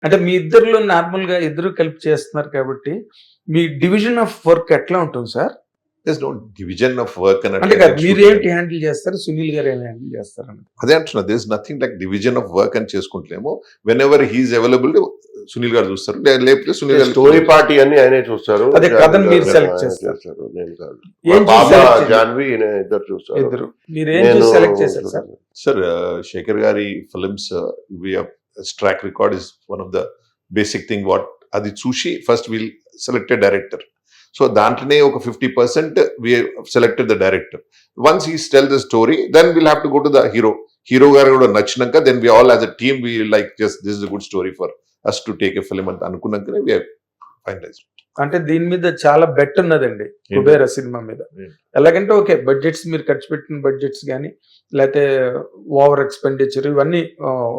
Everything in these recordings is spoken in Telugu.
అంటే మీ ఇద్దరిలో నార్మల్‌గా ఇద్దరు కలిపి చేస్తున్నారు కాబట్టి, మీ డివిజన్ ఆఫ్ వర్క్ ఎట్లా ఉంటుంది sir? there's no division of work అంటే అన్నట్టు కాదు మీరేంటి హ్యాండిల్ చేస్తారు? సునీల్ గారు ఏమి హ్యాండిల్ చేస్తారని? అదే అంటున్నా, this nothing like division of work అని చేసుకుంటలేము. Whenever he's available Sunil garu చూస్తారు, లేకపోతే సునీల్ గారు స్టోరీ పార్టీ అన్ని ఆయనే చూస్తారు. అదే కథను మీరు సెలెక్ట్ చేస్తారు. నేను కాదు. ఏం మా చూసి బాబా select చేశారు? జాన్వి ఇద్దరు చూస్తారు. ఇద్దరు. మీరు ఏం చూసి సెలెక్ట్ చేశారు సార్? సార్ శేఖర్ గారి films track record is one of the basic thing what అది చూసి first will selected director. So దాంట్లోనే ఒక 50% we selected the director. Once he tell the story then will have to go to the hero. Hero garu కూడా నచ్చినాక then we all as a team we like just this is a good story for us to take a film ಅಂತ అనుకున్నాకనే వి ఫైనలైజ్. అంటే దీని మీద చాలా బెట్ ఉన్నదండి కుబేర సినిమా మీద. ఎలాగంటే ఓకే బడ్జెట్స్ మీరు ఖర్చు పెట్టిన బడ్జెట్స్ కానీ లేకపోతే ఓవర్ ఎక్స్పెండిచర్ ఇవన్నీ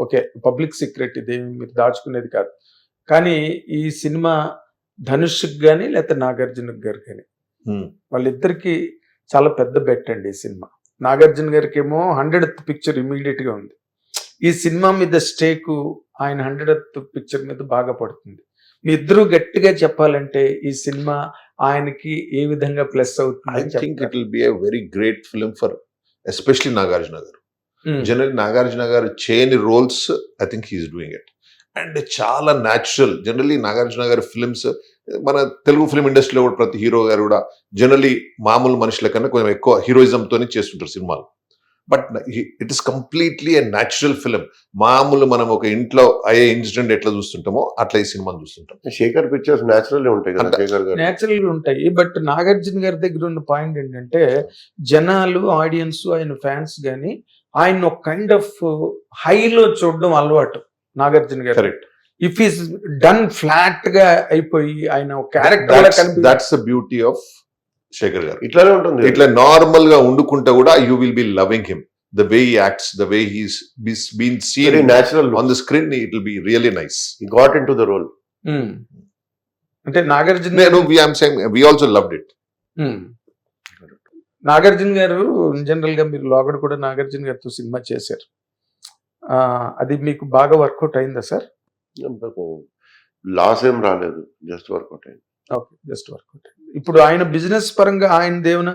ఓకే పబ్లిక్ సీక్రెట్, ఇది మీరు దాచుకునేది కాదు. కానీ ఈ సినిమా ధనుష్కి కానీ లేకపోతే నాగార్జున గారు కానీ వాళ్ళిద్దరికి చాలా పెద్ద బెట్ అండి ఈ సినిమా. నాగార్జున గారికి ఏమో 100th పిక్చర్ ఇమీడియట్ గా ఉంది. ఈ సినిమా మీద స్టేకు ఆయన 100th పిక్చర్ మీద బాగా పడుతుంది. మీ ఇద్దరు గట్టిగా చెప్పాలంటే ఈ సినిమా ఆయనకి ఏ విధంగా ప్లస్ అవుతుంది? I think it will be a very great film for especially Nagarjuna గారు. జనరల్ నాగార్జున గారు చేయని roles I think he is doing it and చాలా న్యాచురల్. జనరలీ నాగార్జున గారి ఫిల్మ్స్ మన తెలుగు ఫిల్మ్ ఇండస్ట్రీలో కూడా ప్రతి హీరో గారు కూడా జనరలీ మామూలు మనుషుల కన్నా కొంచెం ఎక్కువ హీరోయిజంతోనే చేస్తుంటారు సినిమాలు. But it is completely a natural film. మామూలు మనం ఒక ఇంట్లో అయ్యే ఇన్సిడెంట్ ఎట్లా చూస్తుంటామో అట్లా ఈ సినిమాని చూస్తుంటాం. శేఖర్ పిక్చర్స్ న్యాచురల్ ఉంటాయి కదా, శేఖర్ గారు న్యాచురల్ గా ఉంటాయి. బట్ నాగార్జున గారి దగ్గర ఉన్న పాయింట్ ఏంటంటే జనాలు ఆడియన్స్ ఆయన ఫ్యాన్స్ గానీ ఆయన ఒక కైండ్ ఆఫ్ హైలో చూడడం అలవాటు నాగార్జున గారు. Correct. If is done flat గా అయిపోయి ఆయన ఒక character that's the beauty of Shekhar గారు. ఇట్లానే ఉంటుంది. ఇట్లా నార్మల్ గా ఉండుకుంటా కూడా you will be loving him. The way he acts, the way he's been seen natural on the screen, it will be really nice. He got into the role. అంటే Nagarjuna we also loved it. Nagarjuna గారు జనరల్ గా మీరు లోగడ కూడా నాగార్జున గారితో సినిమా చేశారు. అది మీకు బాగా వర్కౌట్ అయిందా సార్? లాస్ ఏం రాలేదు, జస్ట్ వర్కౌట్ అయింది. ఓకే, జస్ట్ వర్కౌట్ అయింది. ఇప్పుడు ఆయన బిజినెస్ పరంగా ఆయన దేవున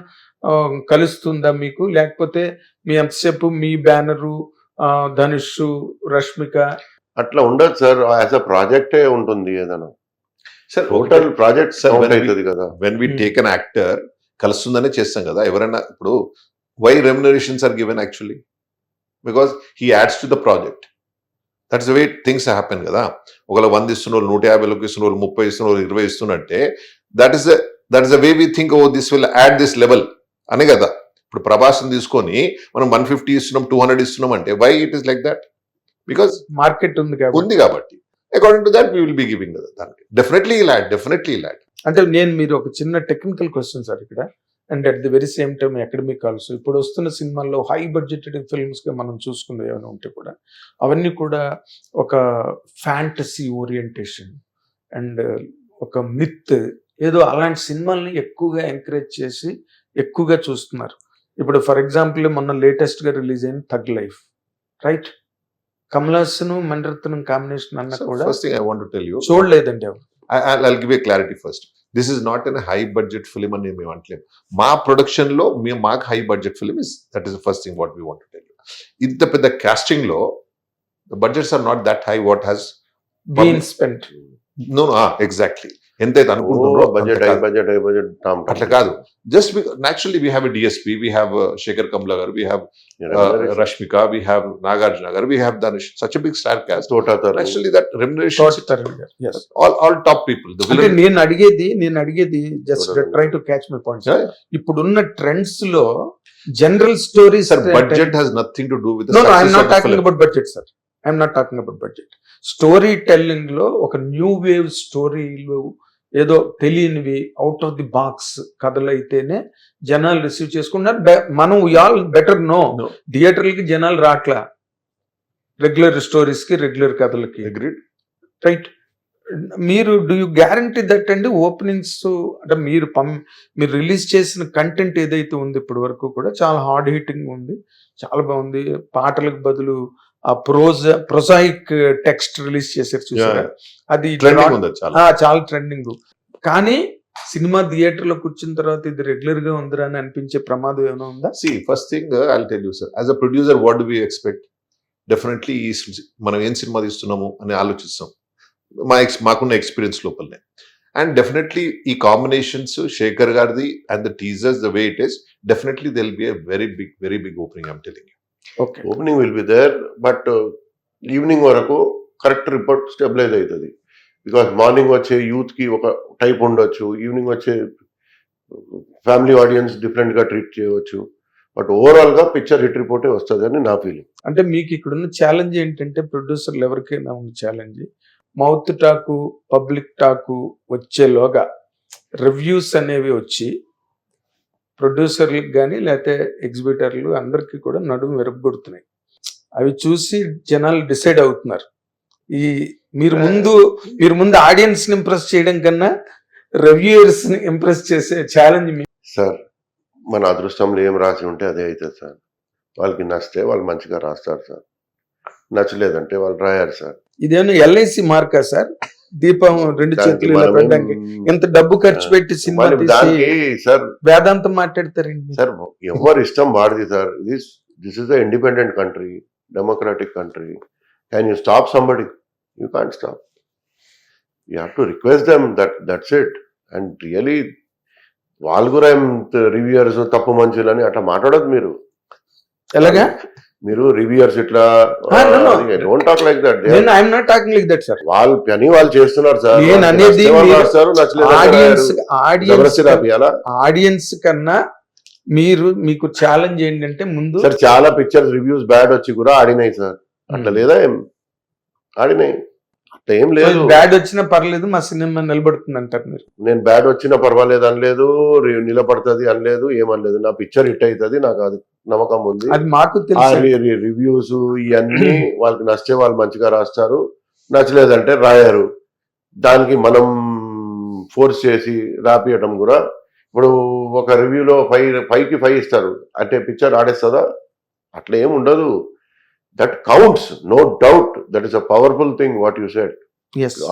కలుస్తుందా మీకు? లేకపోతే మీ ఎంతసేపు మీ బ్యానరు ధనుష్ రష్మిక అట్లా ఉండదు సార్. యాజ్ అ ప్రాజెక్టే ఉంటుంది ఏదైనా. సార్ టోటల్ ప్రాజెక్ట్ అవుతుంది కదా. When we take an actor కలుస్తుందనే చేస్తాం కదా. ఎవరైనా ఇప్పుడు why remunerations are given actually because he adds to the project. That's the way things happen కదా. ఒకవేళ 100 ఇస్తున్నారు, 150 ఇస్తున్నారు, 30 ఇస్తున్నారు, 20 ఇస్తున్నట్టే that is the way we think oh this will add this level అనే కదా. ఇప్పుడు ప్రభాస్ని తీసుకొని మనం 150 ఇస్తున్నాం, 200 ఇస్తున్నాం అంటే why it is like that? Because market ఉంది కాబట్టి according to that we will be giving కదా. దానికి డెఫినెట్లీ ఇలా అంటే మీరు ఒక చిన్న టెక్నికల్ క్వశ్చన్ సార్ ఇక్కడ. And at the very same time academic calls ఇప్పుడు వస్తున్న సినిమాల్లో హై బడ్జెటెడ్ ఫిల్మ్స్ గా మనం చూసుకునే ఏమైనా ఉంటే కూడా అవన్నీ కూడా ఒక ఫ్యాంటసీ ఓరియంటేషన్ అండ్ ఒక మిత్ ఏదో అలాంటి సినిమాల్ని ఎక్కువగా ఎంకరేజ్ చేసి ఎక్కువగా చూస్తున్నారు. ఇప్పుడు ఫర్ ఎగ్జాంపుల్ మొన్న లేటెస్ట్ గా రిలీజ్ అయిన Thug Life, right? Kamal Haasan Mani Ratnam combination అన్న కూడా first thing I want to tell you చూడలేదండి ఎవరు. I'll give you a clarity first. This is not a high budget film అని మేము అంటలేము. మా ప్రొడక్షన్ లో మాకు high budget film is that is the first thing what we want to tell you. ఇంత పెద్ద కాస్టింగ్ లో the budgets are not that high what has been spent. No exactly ఎంతైతే అనుకుంటున్నారో అట్లా కాదు. Just naturally we have a DSP, we have Shekhar Kamla garu, we have Rashmika, we have Nagarjuna garu, we have Dhanush, such a big star cast. Naturally that remuneration, yes, all top people. The villain నేను అడిగేది just try to catch my point. ఇప్పుడున్న ట్రెండ్స్ లో general stories budget has nothing to do with the no I am not talking about budget sir. I am not talking about budget. Story telling లో ఒక న్యూ వేవ్ స్టోరీలు ఏదో తెలియనివి అవుట్ ఆఫ్ ది బాక్స్ కథలు అయితేనే జనాలు రిసీవ్ చేసుకున్నారు. మనం ఆల్ బెటర్ నో థియేటర్లకి జనాలు రాట్లా రెగ్యులర్ స్టోరీస్ కి రెగ్యులర్ కథలకి, రైట్? మీరు డూ యూ గ్యారంటీ దట్ అండి ఓపెనింగ్స్ అంటే మీరు రిలీజ్ చేసిన కంటెంట్ ఏదైతే ఉంది ఇప్పటి వరకు కూడా చాలా హార్డ్ హిట్టింగ్ ఉంది, చాలా బాగుంది. పాటలకు బదులు ఆ ప్రొజాయిక్ టెక్స్ట్ రిలీజ్ చేశారు చూసారా, అది ట్రెండింగ్ ఉంది అది చాలా. చాలా ట్రెండింగ్. కానీ సినిమా థియేటర్ లో కూర్చున్న తర్వాత ఇది రెగ్యులర్ గా ఉందిరా అని అనిపించే ప్రమాదం ఏమైనా ఉందా? See, first thing, I'll tell you, sir. As a producer, what do we expect? Definitely, మనం ఏం సినిమా తీస్తున్నాము అని ఆలోచిస్తాం మాకున్న ఎక్స్పీరియన్స్ లోపలనే. అండ్ డెఫినెట్లీ ఈ కాంబినేషన్స్ శేఖర్ గారిది and the teasers the way it is, definitely they'll be a very big opening. I'm telling you. Okay, opening will be there, but evening వరకు కరెక్ట్ రిపోర్ట్ స్టెబిలైజ్ అవుతుంది. బికాస్ మార్నింగ్ వచ్చే యూత్ కి ఒక టైప్ ఉండొచ్చు, ఈవినింగ్ వచ్చే ఫ్యామిలీ ఆడియన్స్ డిఫరెంట్ గా ట్రీట్ చేయవచ్చు. బట్ ఓవరాల్ గా పిక్చర్ హిట్ రిపోర్టే వస్తుంది అని నా ఫీలింగ్. అంటే మీకు ఇక్కడ ఉన్న ఛాలెంజ్ ఏంటంటే, ప్రొడ్యూసర్లు ఎవరికైనా ఉన్న challenge, mouth talk public talk వచ్చేలోగా రివ్యూస్ అనేవి వచ్చి ప్రొడ్యూసర్లకు కానీ లేకపోతే ఎగ్జిబిటర్లు అందరికీ కూడా నడుము విరగొడుతున్నాయి. అవి చూసి జనాలు డిసైడ్ అవుతున్నారు. ఈ మీరు ముందు ఆడియన్స్ ని ఇంప్రెస్ చేయడం కన్నా రివ్యూయర్స్ ని ఇంప్రెస్ చేసే ఛాలెంజ్ మీ. సార్, మన అదృష్టంలో ఏం రాసి ఉంటే అదే అవుతుంది సార్. వాళ్ళకి నచ్చితే వాళ్ళు మంచిగా రాస్తారు సార్, నచ్చలేదంటే వాళ్ళు రాయారు సార్. ఇదేమో ఎల్ఐసి మార్కా సార్? దీపం రెండు చేతులు ఇలా పెట్టడానికి ఎంత డబ్బు ఖర్చు పెట్టి సినిమా దానికి సార్ వేదాంతం మాట్లాడతారండి సార్. ఎవరు ఇష్టం వాడిది sir. This is the independent country, democratic country. Can you stop somebody? You can't stop. You have to request them that's it. And really వాళ్ళు కూడా రివ్యూయర్స్ తప్పు మంచులు అని అట్లా మాట్లాడదు మీరు. ఎలాగా మీరు రివ్యూయర్స్ ఇట్లా don't talk like that. I'm not talking like that sir. వాళ్ళు పని వాళ్ళు చేస్తున్నారు సార్. నేను అనేది నచ్చలేదు ఆడియన్స్ కన్నా మీకు ఛాలెంజ్ ఏంటంటే ముందు సార్ చాలా పిక్చర్స్ రివ్యూస్ బ్యాడ్ వచ్చి కూడా ఆడినాయి సార్. అట్లా లేదా ఏం ఆడినాయి? అట్లా ఏం లేదు. బ్యాడ్ వచ్చినా పర్లేదు, మా సినిమా నిలబడుతుంది అంటారు మీరు. నేను బ్యాడ్ వచ్చినా పర్వాలేదు అనలేదు, నిలబడుతుంది అనలేదు, ఏమనలేదు. నా పిక్చర్ హిట్ అవుతుంది, నాకు అది నమ్మకం ఉంది. అది మాకు తెలుసు. రివ్యూస్ ఇవన్నీ వాళ్ళకి నచ్చితే వాళ్ళు మంచిగా రాస్తారు, నచ్చలేదంటే రాయరు. దానికి మనం ఫోర్స్ చేసి రాపియటం కూడా. ఇప్పుడు ఒక రివ్యూలో 5కి 5 ఇస్తారు అంటే పిక్చర్ ఆడేస్తుందా? అట్లా ఏం ఉండదు. That counts, no doubt. That is a powerful thing what you said.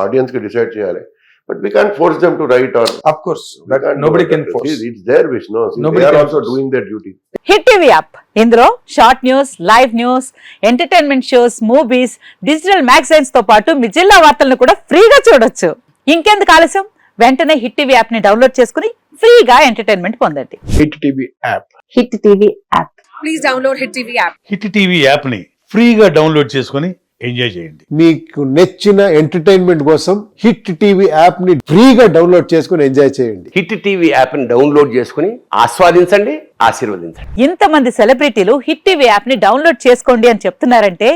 Audience కి డిసైడ్ చేయాలి. But we can't force them to write or. Of course, that nobody can force. It's their wish, no? They are also doing their duty. Hit TV app, ఇందులో short news, live news, entertainment shows, movies, digital magazines తో పాటు మీ జిల్లా వార్తలను కూడా ఫ్రీగా చూడొచ్చు. ఇంకెందుకు ఆలస్యం? వెంటనే హిట్ టీవీ యాప్ ని డౌన్లోడ్ చేసుకుని ఫ్రీగా ఎంటర్టైన్మెంట్ పొందండి. Hit TV app. Hit TV app. Please download Hit TV app. Hit TV app ని ఫ్రీగా డౌన్లోడ్ చేసుకొని ఎంజాయ్ చేయండి. మీకు నచ్చిన ఎంటర్టైన్మెంట్ కోసం హిట్ టీవీ యాప్ ని ఫ్రీగా డౌన్లోడ్ చేసుకుని ఎంజాయ్ చేయండి. హిట్ టీవీ యాప్ ని డౌన్లోడ్ చేసుకుని ఆస్వాదించండి, ఆశీర్వదించండి. ఇంతమంది సెలబ్రిటీలు హిట్ టీవీ యాప్ ని డౌన్లోడ్ చేసుకోండి అని చెప్తున్నారంటే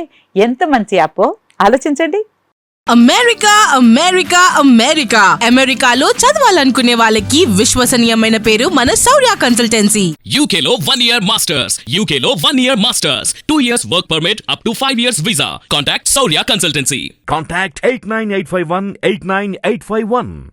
ఎంత మంచి యాప్ ఆలోచించండి. అమెరికా అమెరికాలో చదవాలనుకునే వాళ్ళకి విశ్వసనీయమైన పేరు మన శౌర్య కన్సల్టెన్సీ. UK లో 1 year masters, UK లో 1 year masters, 2 years work permit up to 5 years visa. Contact Saurya Consultancy. Contact 89851 89851.